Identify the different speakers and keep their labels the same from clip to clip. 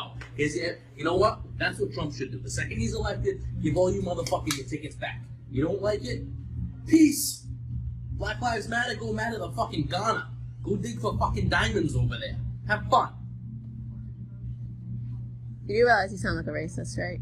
Speaker 1: out. You know what? That's what Trump should do. The second he's elected, give all you motherfuckers your tickets back. You don't like it? Peace. Black Lives Matter, go matter to fucking Ghana. Go dig for fucking diamonds over there. Have fun.
Speaker 2: You do realize you sound like a racist, right?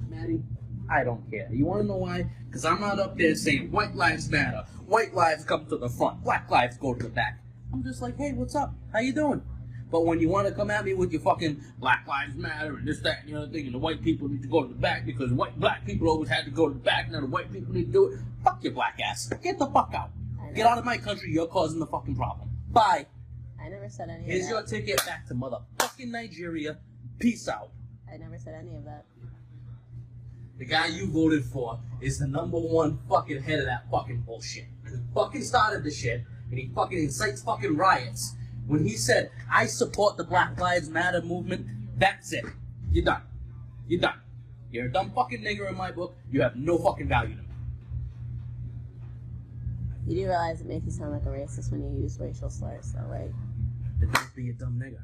Speaker 1: Maddie, I don't care. You want to know why? Because I'm not up there saying white lives matter. White lives come to the front. Black lives go to the back. I'm just like, hey, what's up? How you doing? But when you want to come at me with your fucking Black Lives Matter and this, that, and the other thing, and the white people need to go to the back because black people always had to go to the back, now the white people need to do it. Fuck your black ass. Get the fuck out. Get out of my country. You're causing the fucking problem. Bye.
Speaker 2: I never said any of that.
Speaker 1: Here's your ticket back to motherfucking Nigeria. Peace out.
Speaker 2: I never said any of that.
Speaker 1: The guy you voted for is the #1 fucking head of that fucking bullshit. And he fucking started the shit, and he fucking incites fucking riots. When he said, I support the Black Lives Matter movement, that's it. You're done. You're done. You're a dumb fucking nigger in my book. You have no fucking value to me.
Speaker 2: You do realize it makes you sound like a racist when you use racial slurs, though, right?
Speaker 1: But don't be a dumb nigger.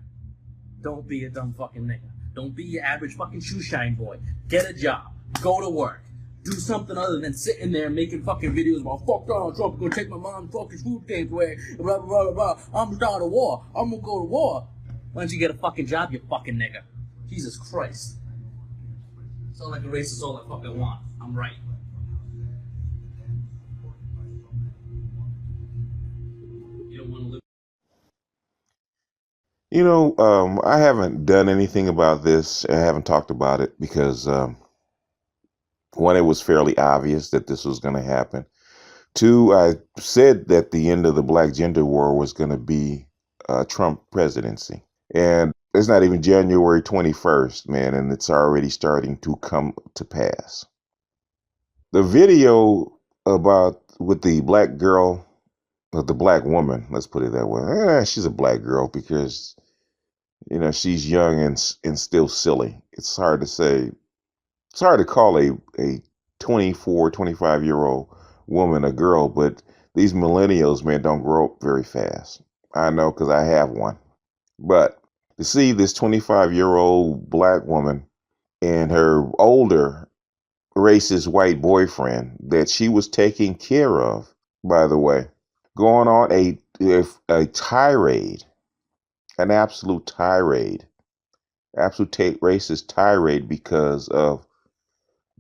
Speaker 1: Don't be a dumb fucking nigger. Don't be your average fucking shoeshine boy. Get a job. Go to work. Do something other than sitting there making fucking videos about fuck Donald Trump, gonna take my mom's fucking food stamps away, blah, blah, blah, blah. I'm gonna start a war. I'm gonna go to war. Why don't you get a fucking job, you fucking nigger? Jesus Christ. Sound like a racist all I fucking want. I'm right. You don't want to live.
Speaker 3: You know, I haven't done anything about this. I haven't talked about it because, one, it was fairly obvious that this was going to happen. Two, I said that the end of the black gender war was going to be Trump presidency. And it's not even January 21st, man, and it's already starting to come to pass. The video with the black girl, the black woman, let's put it that way. She's a black girl because, you know, she's young and still silly. It's hard to say. It's hard to call a 24, 25-year-old woman a girl, but these millennials, man, don't grow up very fast. I know because I have one. But to see this 25-year-old black woman and her older racist white boyfriend that she was taking care of, by the way, going on a tirade, an absolute tirade, racist tirade because of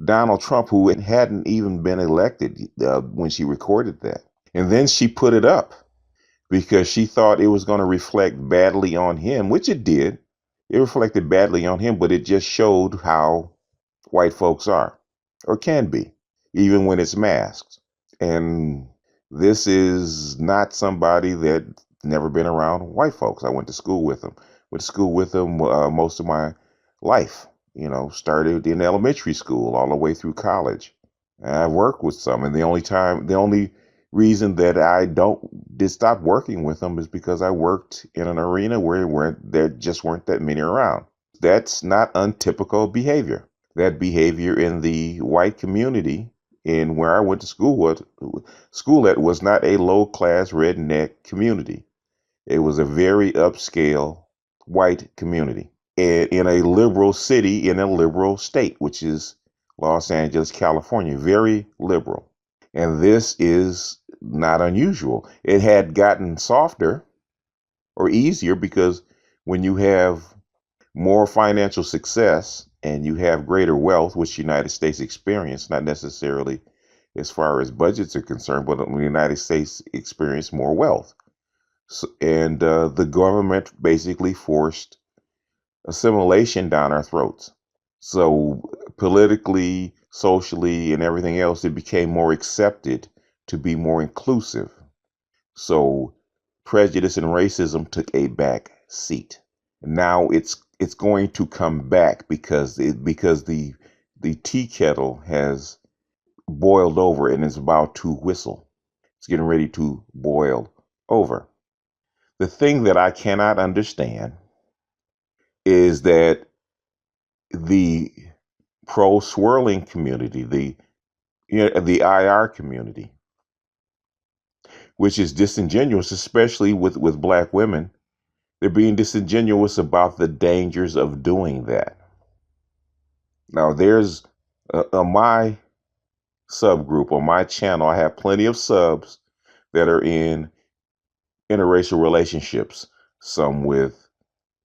Speaker 3: Donald Trump, who hadn't even been elected when she recorded that. And then she put it up because she thought it was going to reflect badly on him, which it did. It reflected badly on him, but it just showed how white folks are, or can be, even when it's masked. And this is not somebody that's never been around white folks. I went to school with them. Most of my life. You know, started in elementary school all the way through college. And I've worked with some, and the only reason that I did stop working with them is because I worked in an arena where there just weren't that many around. That's not untypical behavior. That behavior in the white community in where I went to school at was not a low-class redneck community. It was a very upscale white community in a liberal city, in a liberal state, which is Los Angeles, California, very liberal. And this is not unusual. It had gotten softer or easier because when you have more financial success and you have greater wealth, which the United States experienced, not necessarily as far as budgets are concerned, but the United States experienced more wealth. And the government basically forced assimilation down our throats. So politically, socially, and everything else, it became more accepted to be more inclusive. So prejudice and racism took a back seat. Now it's going to come back because the tea kettle has boiled over and is about to whistle. It's getting ready to boil over. The thing that I cannot understand is that the pro-swirling community, the IR community, which is disingenuous, especially with black women, They're being disingenuous about the dangers of doing that. Now, there's on my subgroup, on my channel, I have plenty of subs that are in interracial relationships, some with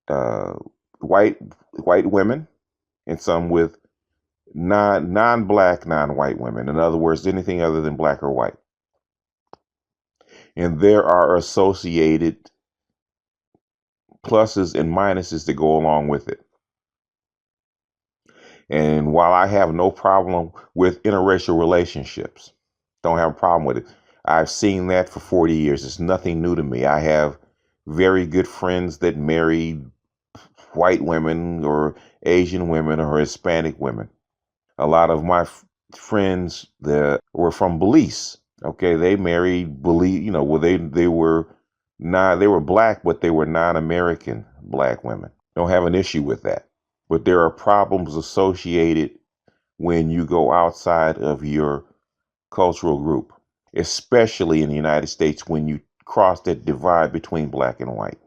Speaker 3: uh, white women and some with non-black, non-white women. In other words, anything other than black or white. And there are associated pluses and minuses that go along with it. And while I have no problem with interracial relationships, don't have a problem with it. I've seen that for 40 years. It's nothing new to me. I have very good friends that married white women or Asian women or Hispanic women. A lot of my friends that were from Belize, okay, they married Belize, well, they were not, they were black, but they were non-American black women. Don't have an issue with that. But there are problems associated when you go outside of your cultural group, especially in the United States when you cross that divide between black and white.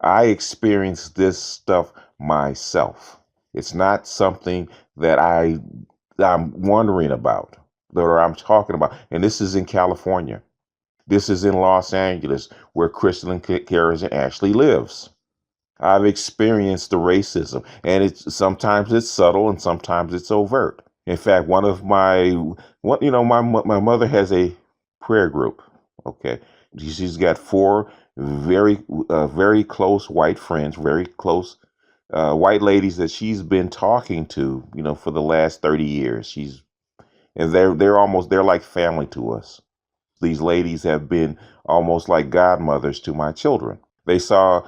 Speaker 3: I experienced this stuff myself. It's not something that I'm wondering about, or I'm talking about. And this is in California. This is in Los Angeles, where Crystal Carrison actually lives. I've experienced the racism, and sometimes it's subtle and sometimes it's overt. In fact, my mother has a prayer group. Okay, she's got four very close white friends, very close white ladies that she's been talking to, for the last 30 years. And they're like family to us. These ladies have been almost like godmothers to my children. They saw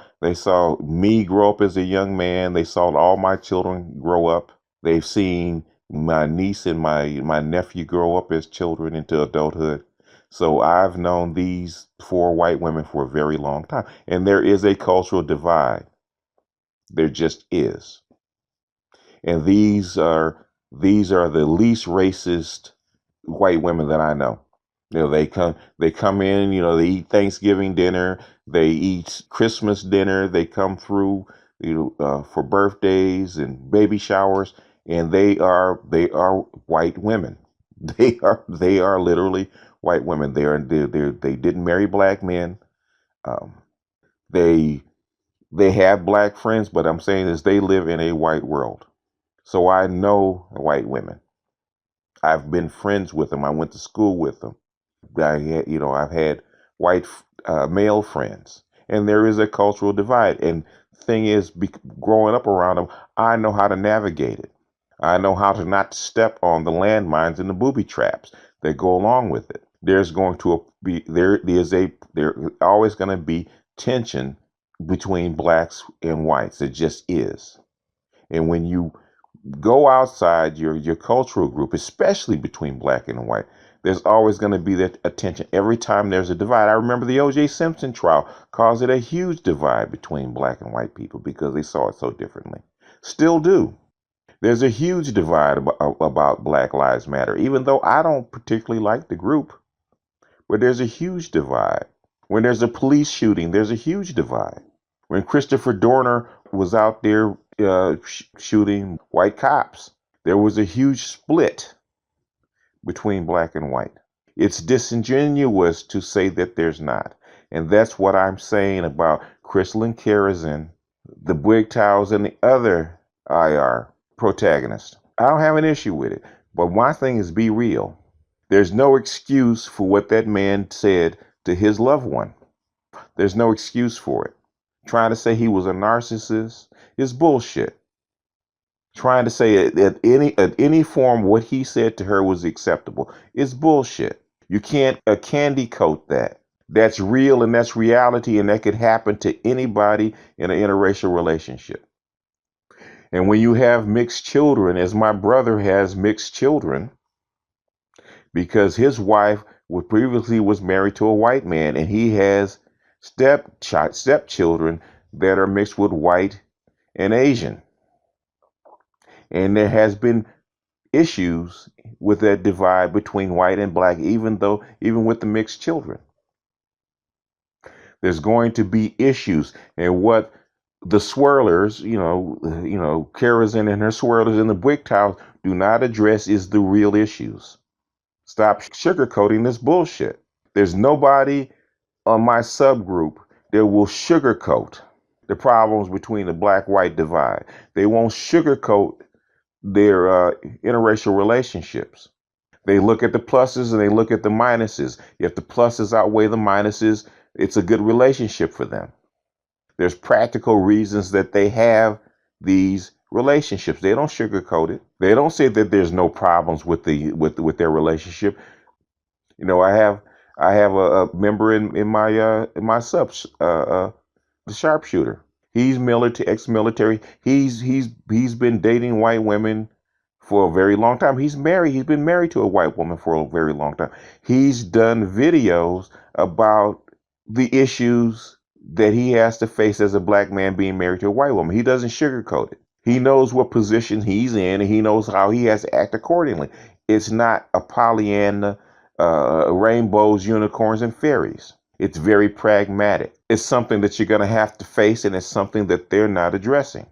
Speaker 3: me grow up as a young man. They saw all my children grow up. They've seen my niece and my nephew grow up as children into adulthood. So I've known these four white women for a very long time. And there is a cultural divide. There just is. And these are the least racist white women that I know. They come in, they eat Thanksgiving dinner, they eat Christmas dinner, they come through, for birthdays and baby showers, and they are white women. They are literally white women. They didn't marry black men. Um, they they have black friends, but I'm saying is they live in a white world. So I know white women. I've been friends with them. I went to school with them. I've had white male friends, and there is a cultural divide. And thing is, growing up around them, I know how to navigate it. I know how to not step on the landmines and the booby traps that go along with it. There's always going to be tension between blacks and whites. It just is. And when you go outside your cultural group, especially between black and white, there's always going to be that attention every time there's a divide. I remember the O.J. Simpson trial caused it a huge divide between black and white people because they saw it so differently. Still do. There's a huge divide about Black Lives Matter, even though I don't particularly like the group, but there's a huge divide. When there's a police shooting, there's a huge divide. When Christopher Dorner was out there shooting white cops, there was a huge split between black and white. It's disingenuous to say that there's not. And that's what I'm saying about Crystal and Karazin, the Bwigtaus, and the other IR protagonists. I don't have an issue with it. But my thing is be real. There's no excuse for what that man said to his loved one. There's no excuse for it. Trying to say he was a narcissist is bullshit. Trying to say that any form what he said to her was acceptable is bullshit. You can't candy coat that. That's real and that's reality, and that could happen to anybody in an interracial relationship. And when you have mixed children, as my brother has mixed children, because his wife previously was married to a white man, and he has stepchildren that are mixed with white and Asian. And there has been issues with that divide between white and black, even with the mixed children. There's going to be issues. And what The swirlers, kerosene and her swirlers in the brick towers do not address is the real issues. Stop sugarcoating this bullshit. There's nobody on my subgroup that will sugarcoat the problems between the black-white divide. They won't sugarcoat their interracial relationships. They look at the pluses and they look at the minuses. If the pluses outweigh the minuses, it's a good relationship for them. There's practical reasons that they have these relationships. They don't sugarcoat it. They don't say that there's no problems with with their relationship. I have a member in my subs, the sharpshooter. He's ex-military. He's been dating white women for a very long time. He's married. He's been married to a white woman for a very long time. He's done videos about the issues that he has to face as a black man being married to a white woman. He doesn't sugarcoat it. He knows what position he's in, and he knows how he has to act accordingly. It's not a Pollyanna, rainbows, unicorns, and fairies. It's very pragmatic. It's something that you're going to have to face, and it's something that they're not addressing.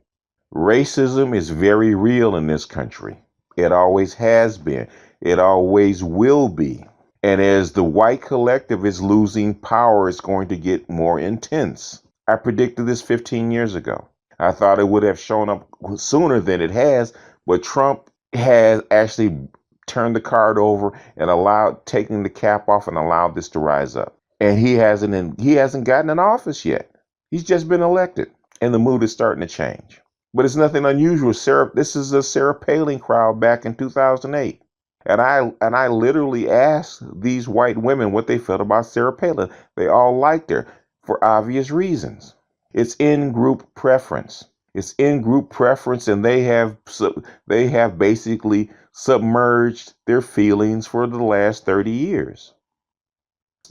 Speaker 3: Racism is very real in this country. It always has been. It always will be. And as the white collective is losing power, it's going to get more intense. I predicted this 15 years ago. I thought it would have shown up sooner than it has, but Trump has actually turned the card over and taking the cap off and allowed this to rise up. And he hasn't gotten in office yet. He's just been elected, and the mood is starting to change. But it's nothing unusual. This is a Sarah Palin crowd back in 2008. And I literally asked these white women what they felt about Sarah Palin. They all liked her for obvious reasons. It's in-group preference. It's in-group preference, and they have basically submerged their feelings for the last 30 years.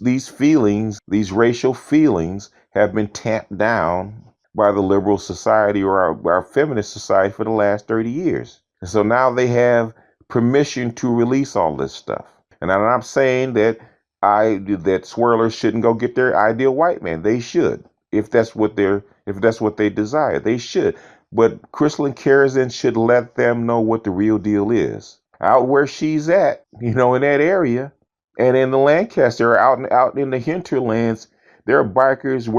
Speaker 3: These feelings, these racial feelings, have been tamped down by the liberal society or our feminist society for the last 30 years. And so now they have permission to release all this stuff. And I'm not saying that swirlers shouldn't go get their ideal white man. They should. If that's what they desire, they should. But Crystalline Kerosene should let them know what the real deal is. Out where she's at, in that area, and in the Lancaster, out in the hinterlands, there are bikers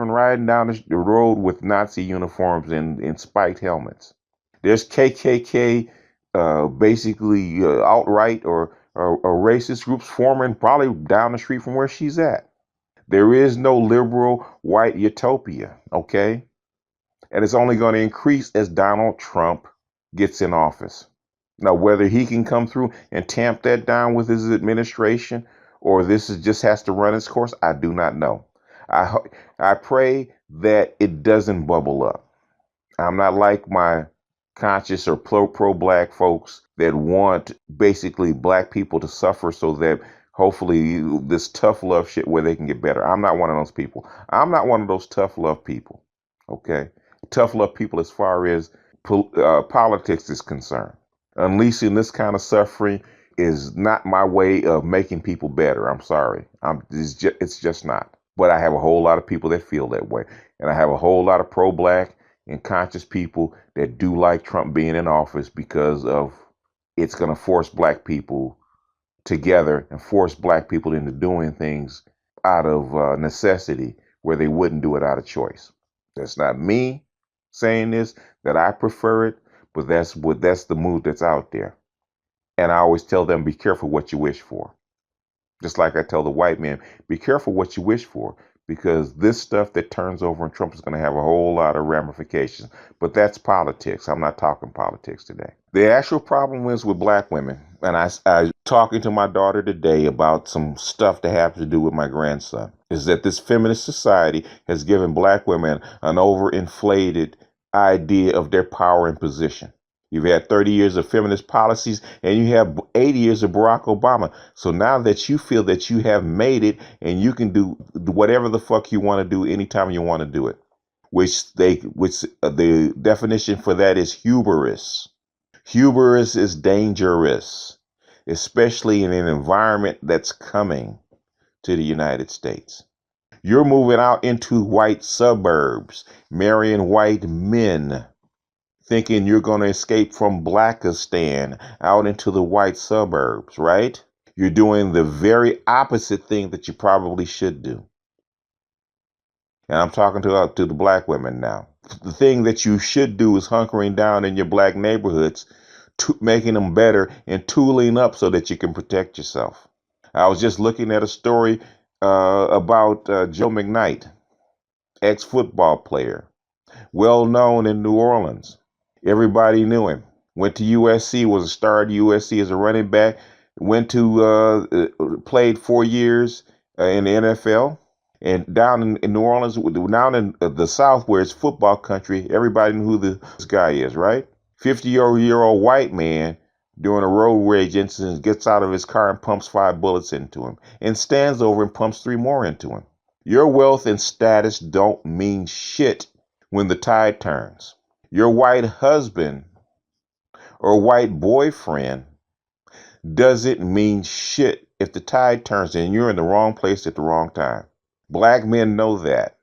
Speaker 3: riding down the road with Nazi uniforms and spiked helmets. There's KKK, basically alt-right or racist groups forming probably down the street from where she's at. There is no liberal white utopia, okay? And it's only going to increase as Donald Trump gets in office. Now, whether he can come through and tamp that down with his administration, or just has to run its course, I do not know. I pray that it doesn't bubble up. I'm not like my conscious or pro-black folks that want basically black people to suffer so that hopefully this tough love shit where they can get better. I'm not one of those people. I'm not one of those tough love people. Okay? Tough love people as far as politics is concerned. Unleashing this kind of suffering is not my way of making people better. I'm sorry. It's just not. But I have a whole lot of people that feel that way. And I have a whole lot of pro-black and conscious people that do like Trump being in office because of it's going to force black people together and force black people into doing things out of necessity where they wouldn't do it out of choice. That's not me saying this, that I prefer it, but that's the mood that's out there. And I always tell them, be careful what you wish for. Just like I tell the white man, be careful what you wish for, because this stuff that turns over in Trump is going to have a whole lot of ramifications. But that's politics. I'm not talking politics today. The actual problem is with black women. And I talking to my daughter today about some stuff that has to do with my grandson, is that this feminist society has given black women an overinflated idea of their power and position. You've had 30 years of feminist policies and you have 80 years of Barack Obama. So now that you feel that you have made it and you can do whatever the fuck you want to do anytime you want to do it, which the definition for that is hubris. Hubris is dangerous, especially in an environment that's coming to the United States. You're moving out into white suburbs, marrying white men, thinking you're going to escape from Blackistan out into the white suburbs, right? You're doing the very opposite thing that you probably should do. And I'm talking to the black women now. The thing that you should do is hunkering down in your black neighborhoods, making them better and tooling up so that you can protect yourself. I was just looking at a story about Joe McKnight, ex-football player, well known in New Orleans. Everybody knew him. Went to USC, was a star at USC as a running back. Went to played 4 years in the NFL. And down in New Orleans, down in the South, where it's football country, everybody knew who this guy is, right? 50-year-old white man during a road rage incident gets out of his car and pumps 5 bullets into him and stands over and pumps 3 more into him. Your wealth and status don't mean shit when the tide turns. Your white husband or white boyfriend doesn't mean shit if the tide turns and you're in the wrong place at the wrong time. Black men know that.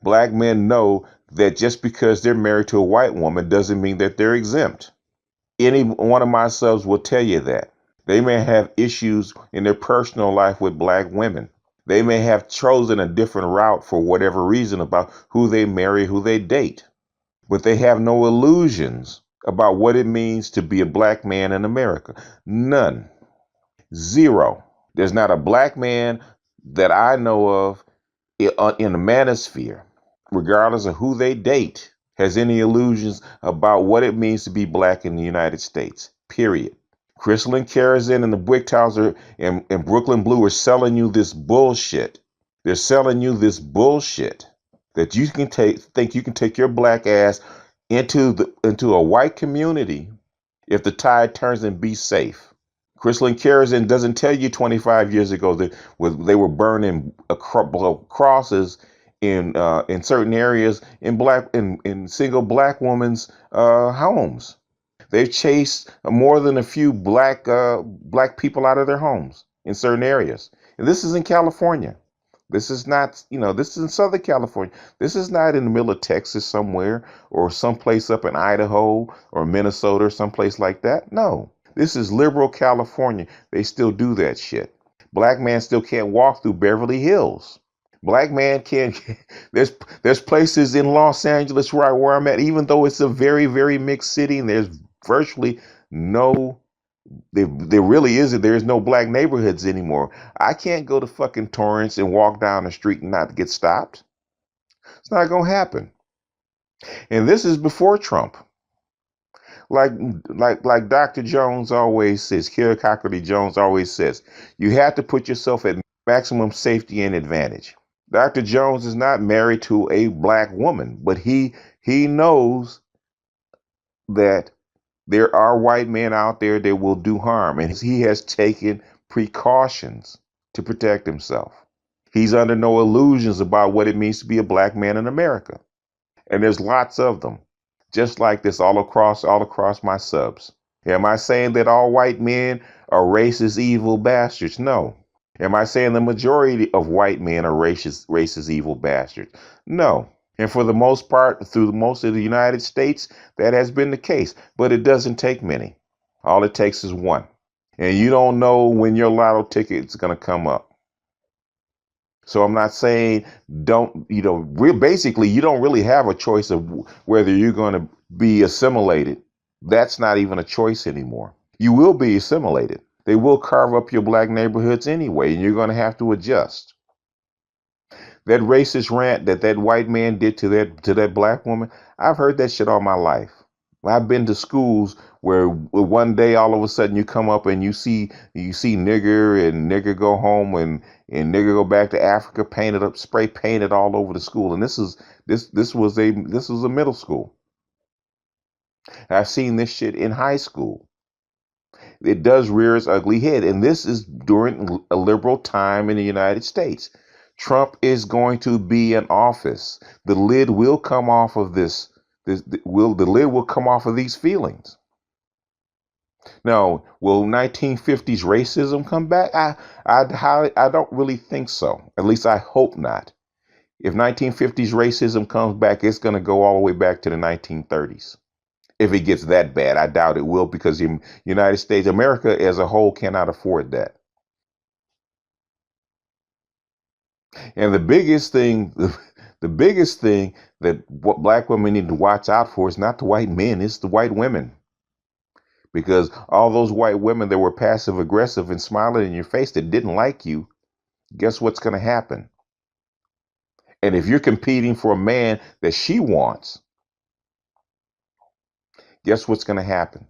Speaker 3: Black men know that just because they're married to a white woman doesn't mean that they're exempt. Any one of my subs will tell you that. They may have issues in their personal life with black women. They may have chosen a different route for whatever reason about who they marry, who they date. But they have no illusions about what it means to be a black man in America. None. Zero. There's not a black man that I know of in the manosphere, regardless of who they date, has any illusions about what it means to be black in the United States. Period. Crystal and Kerosene and the Brick Towers and Brooklyn Blue are selling you this bullshit. They're selling you this bullshit that you can think you can take your black ass into a white community if the tide turns and be safe. Crystal and Kerosene doesn't tell you 25 years ago that they were burning crosses in certain areas in single black women's homes. They've chased more than a few black people out of their homes in certain areas. And this is in California. This is not, this is in Southern California. This is not in the middle of Texas somewhere or someplace up in Idaho or Minnesota or someplace like that. No. This is liberal California. They still do that shit. Black man still can't walk through Beverly Hills. Black man can't. There's places in Los Angeles where I'm at, even though it's a very, very mixed city, and there's virtually no. There really isn't. There's no black neighborhoods anymore. I can't go to fucking Torrance and walk down the street and not get stopped. It's not gonna happen. And this is before Trump. Like Dr. Jones always says, Kira Cockerty Jones always says, you have to put yourself at maximum safety and advantage. Dr. Jones is not married to a black woman, but he knows that there are white men out there that will do harm, and he has taken precautions to protect himself. He's under no illusions about what it means to be a black man in America. And there's lots of them. Just like this all across my subs. Am I saying that all white men are racist, evil bastards? No. Am I saying the majority of white men are racist, evil bastards? No. And for the most part, through most of the United States, that has been the case. But it doesn't take many. All it takes is one. And you don't know when your lotto ticket is going to come up. So I'm not saying basically you don't really have a choice of whether you're going to be assimilated. That's not even a choice anymore. You will be assimilated. They will carve up your black neighborhoods anyway, and you're going to have to adjust. That racist rant that white man did to that black woman, I've heard that shit all my life. I've been to schools where one day all of a sudden you come up and you see nigger and nigger go home and nigger go back to Africa, painted up, spray painted all over the school. And this was a middle school. I've seen this shit in high school. It does rear its ugly head. And this is during a liberal time in the United States. Trump is going to be in office. The lid will come off of this. The lid will come off of these feelings. Now, will 1950s racism come back? I don't really think so. At least I hope not. If 1950s racism comes back, it's going to go all the way back to the 1930s. If it gets that bad, I doubt it will, because the United States, America as a whole, cannot afford that. And the biggest thing that what black women need to watch out for is not the white men, it's the white women. Because all those white women that were passive aggressive and smiling in your face that didn't like you, guess what's going to happen? And if you're competing for a man that she wants, guess what's going to happen?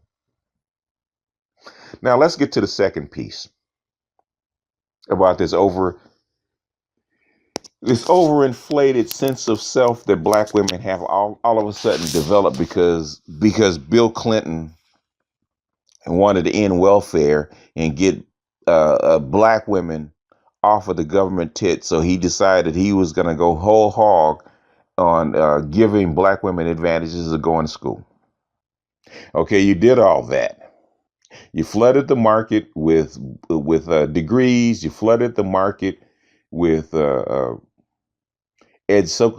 Speaker 3: Now let's get to the second piece about this overinflated sense of self that black women have all of a sudden developed because Bill Clinton wanted to end welfare and get black women off of the government tit. So he decided he was going to go whole hog on giving black women advantages of going to school. Okay, you did all that. You flooded the market with degrees. You flooded the market with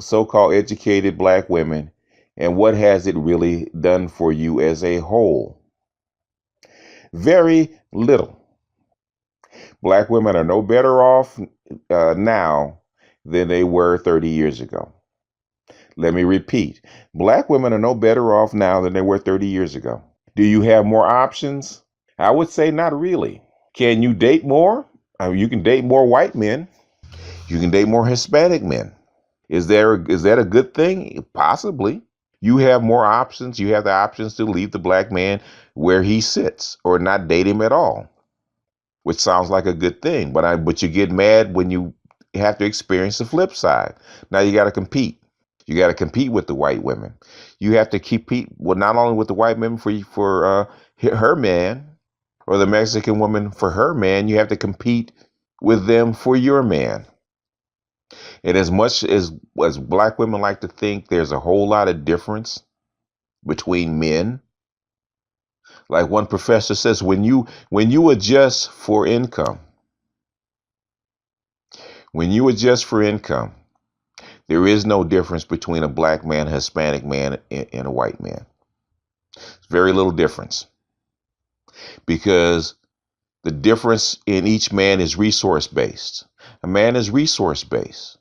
Speaker 3: so-called educated black women. And what has it really done for you as a whole? Very little. Black women are no better off now than they were 30 years ago. Let me repeat. Black women are no better off now than they were 30 years ago. Do you have more options? I would say not really. Can you date more? I mean, you can date more white men. You can date more Hispanic men. Is that a good thing? Possibly. You have more options. You have the options to leave the black man where he sits or not date him at all, which sounds like a good thing. But you get mad when you have to experience the flip side. Now you got to compete. You got to compete with the white women. You have to compete not only with the white women for her man, or the Mexican woman for her man. You have to compete with them for your man. And as much as black women like to think there's a whole lot of difference between men, like one professor says, when you adjust for income, there is no difference between a black man, a Hispanic man, and a white man. Very little difference, because the difference in each man is resource based. A man is resource based.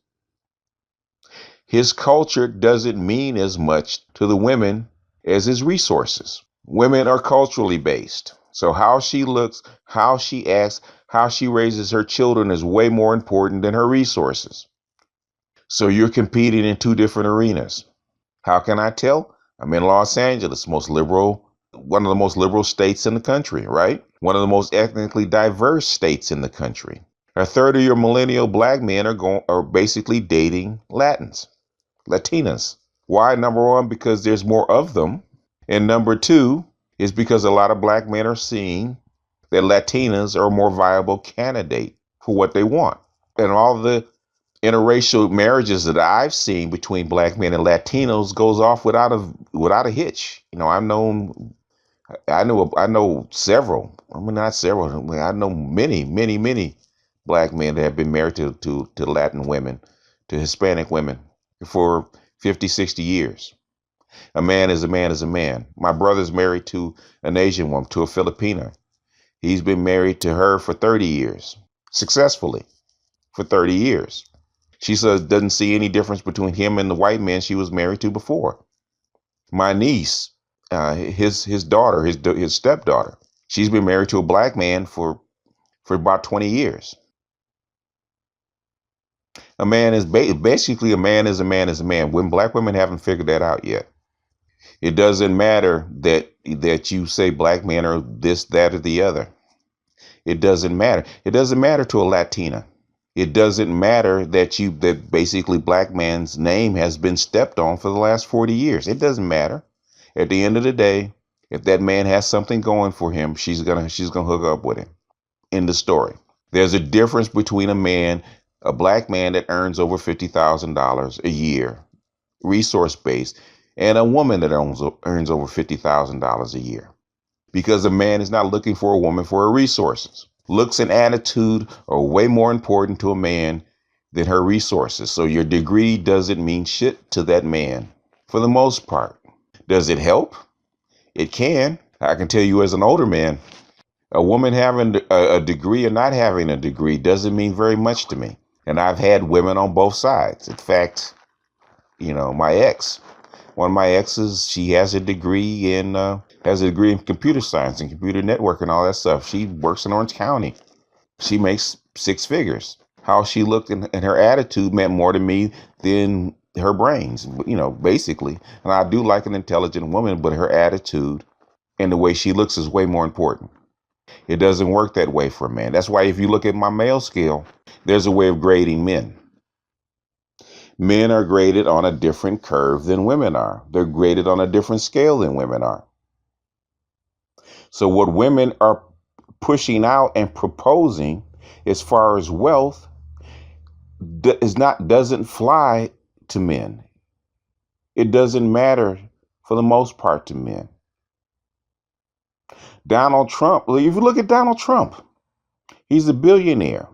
Speaker 3: His culture doesn't mean as much to the women as his resources. Women are culturally based. So how she looks, how she acts, how she raises her children is way more important than her resources. So you're competing in two different arenas. How can I tell? I'm in Los Angeles, one of the most liberal states in the country, right? One of the most ethnically diverse states in the country. A third of your millennial black men are basically dating Latinas. Why? Number one, because there's more of them. And number two is because a lot of black men are seeing that Latinas are a more viable candidate for what they want. And all the interracial marriages that I've seen between black men and Latinos goes off without a hitch. You know, I know several. I mean, not several. I know many black men that have been married to Latin women, to Hispanic women for 50, 60 years. A man is a man is a man. My brother's married to an Asian woman, to a Filipina. He's been married to her for 30 years, successfully for 30 years. She says doesn't see any difference between him and the white man she was married to before. My niece, his daughter, his stepdaughter, she's been married to a black man for about 20 years. A man is basically a man is a man is a man. When black women haven't figured that out yet. It doesn't matter that you say black men are this, that, or the other. It doesn't matter. It doesn't matter to a Latina. It doesn't matter that basically black man's name has been stepped on for the last 40 years. It doesn't matter. At the end of the day, if that man has something going for him, she's gonna hook up with him. End of story. There's a difference between a black man that earns over $50,000 a year, resource based, and a woman that earns over $50,000 a year. Because a man is not looking for a woman for her resources. Looks and attitude are way more important to a man than her resources. So your degree doesn't mean shit to that man for the most part. Does it help? It can. I can tell you as an older man, a woman having a degree or not having a degree doesn't mean very much to me. And I've had women on both sides. In fact, one of my exes, she has a degree in computer science and computer network and all that stuff. She works in Orange County. She makes six figures. How she looked and her attitude meant more to me than her brains, basically. And I do like an intelligent woman, but her attitude and the way she looks is way more important. It doesn't work that way for a man. That's why if you look at my male scale, there's a way of grading men. Men are graded on a different curve than women are. They're graded on a different scale than women are. So what women are pushing out and proposing as far as wealth doesn't fly to men. It doesn't matter for the most part to men. Donald Trump, if you look at Donald Trump, he's a billionaire.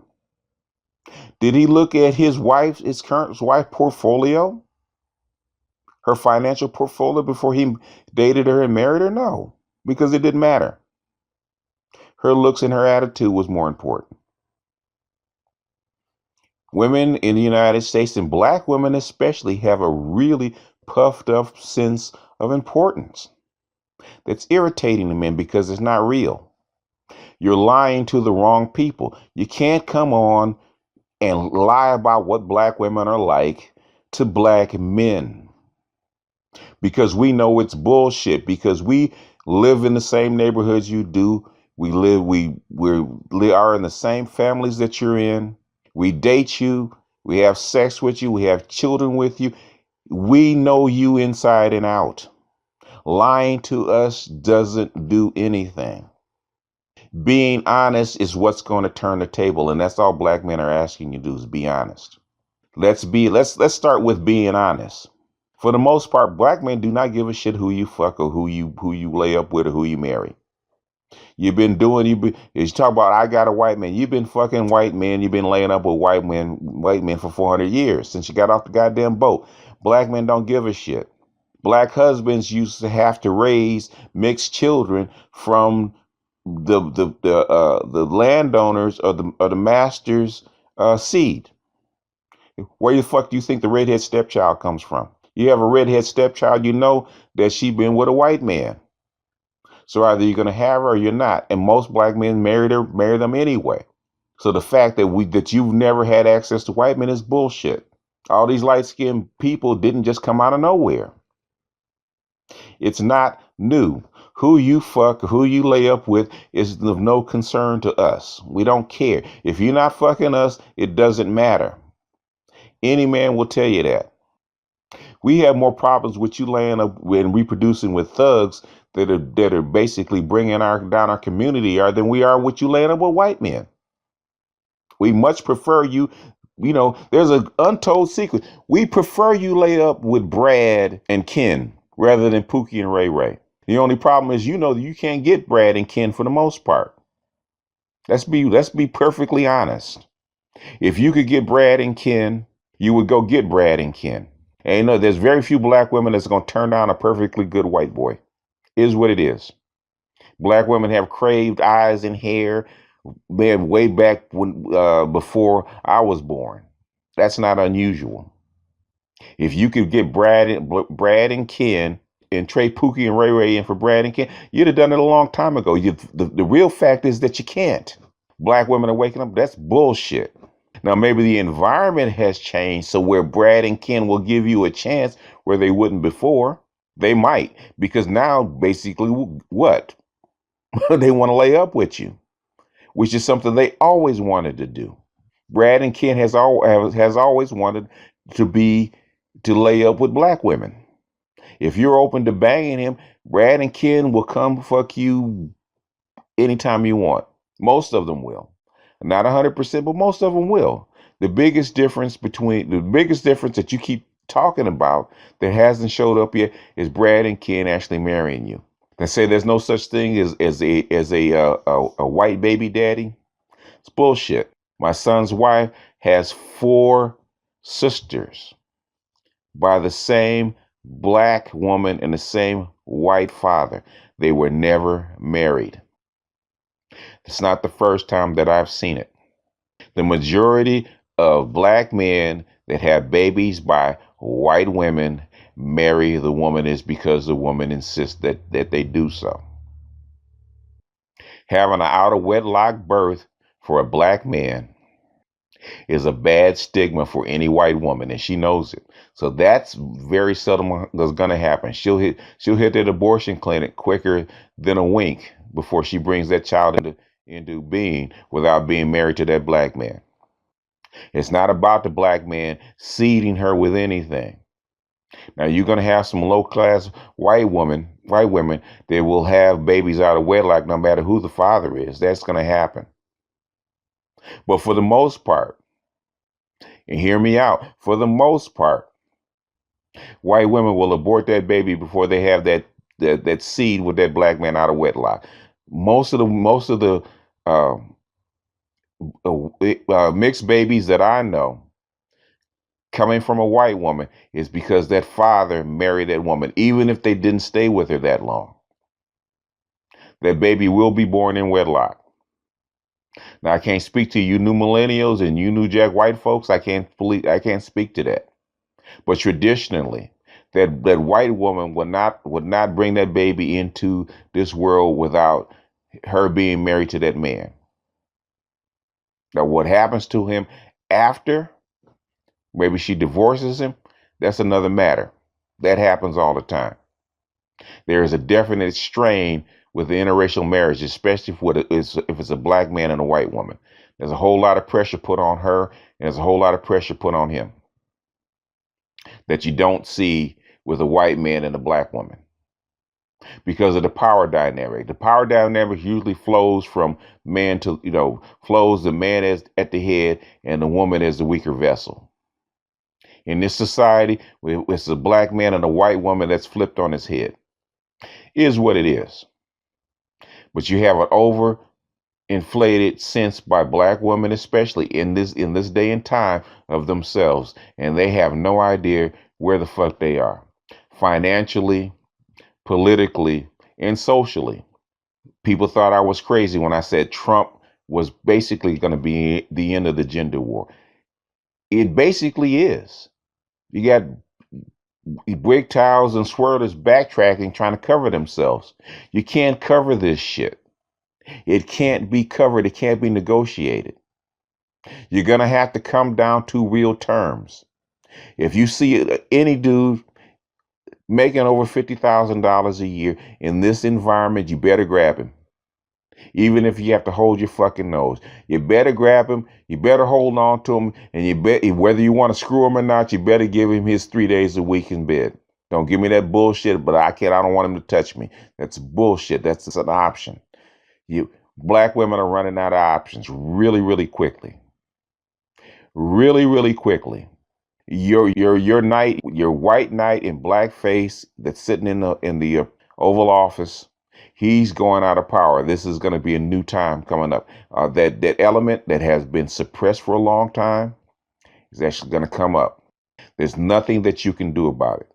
Speaker 3: Did he look at his current wife portfolio, her financial portfolio before he dated her and married her? No, because it didn't matter. Her looks and her attitude was more important. Women in the United States, and black women especially, have a really puffed up sense of importance that's irritating to men because it's not real. You're lying to the wrong people. You can't come on and lie about what black women are like to black men, because we know it's bullshit, because we live in the same neighborhoods you do. We are in the same families that you're in. We date you. We have sex with you. We have children with you. We know you inside and out. Lying to us doesn't do anything. Being honest is what's going to turn the table, and that's all black men are asking you to do, is be honest. Let's start with being honest. For the most part, black men do not give a shit who you fuck or who you lay up with or who you marry. You talk about, I got a white man. You've been fucking white men. You've been laying up with white men for 400 years since you got off the goddamn boat. Black men don't give a shit. Black husbands used to have to raise mixed children from the landowners or the master's seed. Where the fuck do you think the redhead stepchild comes from? You have a redhead stepchild, you know that she been with a white man. So either you're gonna have her or you're not. And most black men marry them anyway. So the fact that you've never had access to white men is bullshit. All these light-skinned people didn't just come out of nowhere. It's not new. Who you fuck, who you lay up with is of no concern to us. We don't care. If you're not fucking us, it doesn't matter. Any man will tell you that. We have more problems with you laying up and reproducing with thugs that are basically bringing down our community than we are with you laying up with white men. We much prefer you. There's an untold secret. We prefer you lay up with Brad and Ken rather than Pookie and Ray Ray. The only problem is, that you can't get Brad and Ken for the most part. Let's be perfectly honest. If you could get Brad and Ken, you would go get Brad and Ken. And there's very few black women that's going to turn down a perfectly good white boy. It is what it is. Black women have craved eyes and hair, man, way back before I was born. That's not unusual. If you could get Brad and Ken and trade Pookie and Ray Ray in for Brad and Ken, you'd have done it a long time ago. The real fact is that you can't. Black women are waking up. That's bullshit. Now, maybe the environment has changed, so where Brad and Ken will give you a chance where they wouldn't before. They might, because now basically what? They want to lay up with you, which is something they always wanted to do. Brad and Ken has always wanted to lay up with black women. If you're open to banging him, Brad and Ken will come fuck you anytime you want. Most of them will. Not 100%, but most of them will. The biggest difference that you keep talking about that hasn't showed up yet is Brad and Ken actually marrying you. They say there's no such thing as a white baby daddy. It's bullshit. My son's wife has 4 sisters by the same black woman and the same white father. They were never married. It's not the first time that I've seen it. The majority of black men that have babies by white women marry the woman is because the woman insists that they do so. Having an out of wedlock birth for a black man is a bad stigma for any white woman, and she knows it. So that's very seldom that's going to happen. She'll hit that abortion clinic quicker than a wink before she brings that child into being without being married to that black man. It's not about the black man seeding her with anything. Now you're going to have some low class white women that will have babies out of wedlock no matter who the father is. That's going to happen. But for the most part, and hear me out, for the most part, white women will abort that baby before they have that seed with that black man out of wedlock. Most of the mixed babies that I know coming from a white woman is because that father married that woman, even if they didn't stay with her that long. That baby will be born in wedlock. Now I can't speak to you new millennials and you new jack white folks. I can't speak to that. But traditionally, that white woman would not bring that baby into this world without her being married to that man. Now what happens to him after, maybe she divorces him, that's another matter. That happens all the time. There is a definite strain with the interracial marriage, especially if it's a black man and a white woman. There's a whole lot of pressure put on her, and there's a whole lot of pressure put on him that you don't see with a white man and a black woman because of the power dynamic. The power dynamic usually flows from man to, flows the man as at the head and the woman as the weaker vessel. In this society, it's a black man and a white woman that's flipped on his head. Is what it is. But you have an overinflated sense by black women, especially in this day and time of themselves, and they have no idea where the fuck they are, financially, politically, and socially. People thought I was crazy when I said Trump was basically going to be the end of the gender war. It basically is. You got wig towels and swirlers backtracking, trying to cover themselves. You can't cover this shit. It can't be covered. It can't be negotiated. You're going to have to come down to real terms. If you see any dude making over $50,000 a year in this environment, you better grab him. Even if you have to hold your fucking nose, you better grab him. You better hold on to him, and whether you want to screw him or not, you better give him his 3 days a week in bed. Don't give me that bullshit. But I don't want him to touch me. That's bullshit. That's an option. Black women are running out of options really, really quickly. Really, really quickly. Your white knight in blackface that's sitting in the Oval Office. He's going out of power. This is going to be a new time coming up. That element that has been suppressed for a long time is actually going to come up. There's nothing that you can do about it.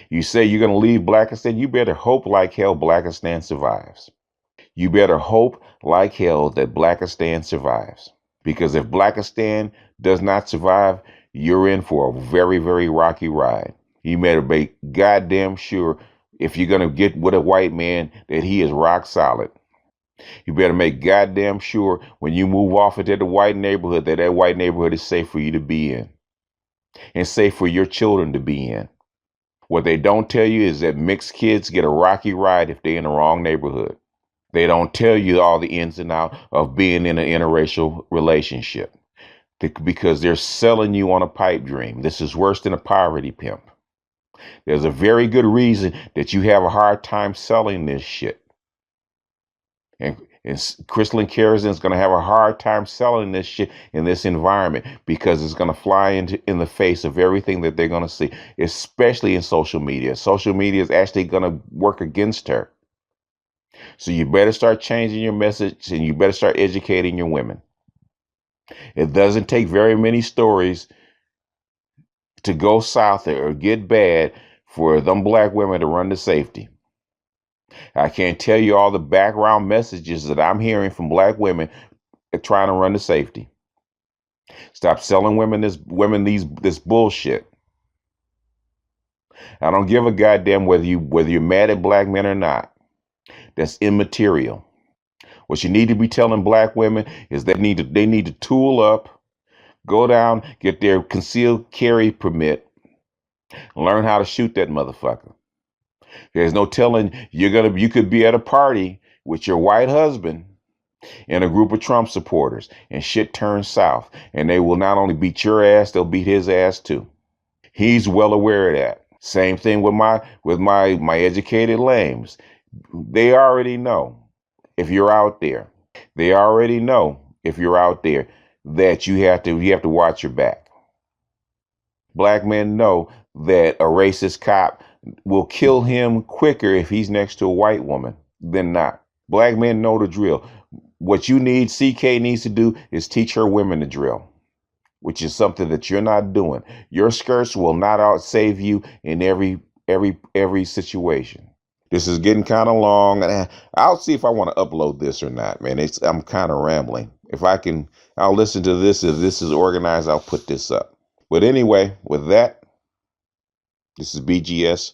Speaker 3: You say you're going to leave Blackistan, you better hope like hell Blackistan survives. You better hope like hell that Blackistan survives. Because if Blackistan does not survive, you're in for a very, very rocky ride. You better be goddamn sure, if you're going to get with a white man, that he is rock solid. You better make goddamn sure when you move off into the white neighborhood that white neighborhood is safe for you to be in and safe for your children to be in. What they don't tell you is that mixed kids get a rocky ride if they're in the wrong neighborhood. They don't tell you all the ins and outs of being in an interracial relationship because they're selling you on a pipe dream. This is worse than a poverty pimp. There's a very good reason that you have a hard time selling this shit. And Crystalline Kerosene is going to have a hard time selling this shit in this environment because it's going to fly in the face of everything that they're going to see, especially in social media. Social media is actually going to work against her. So you better start changing your message and you better start educating your women. It doesn't take very many stories to go south or get bad for them black women to run to safety. I can't tell you all the background messages that I'm hearing from black women trying to run to safety. Stop selling this bullshit. I don't give a goddamn whether you're mad at black men or not. That's immaterial. What you need to be telling black women is they need to tool up, go down, get their concealed carry permit, learn how to shoot that motherfucker. There's no telling you could be at a party with your white husband and a group of Trump supporters and shit turns south, and they will not only beat your ass, they'll beat his ass too. He's well aware of that. Same thing with my educated lames. They already know if you're out there. They already know if you're out there that you have to watch your back. Black men know that a racist cop will kill him quicker if he's next to a white woman than not. Black men know the drill. What CK needs to do is teach her women the drill, which is something that you're not doing. Your skirts will not outsave you in every situation. This is getting kind of long. I'll see if I want to upload this or not, man. I'm kind of rambling. If I can, I'll listen to this. If this is organized, I'll put this up. But anyway, with that, this is BGS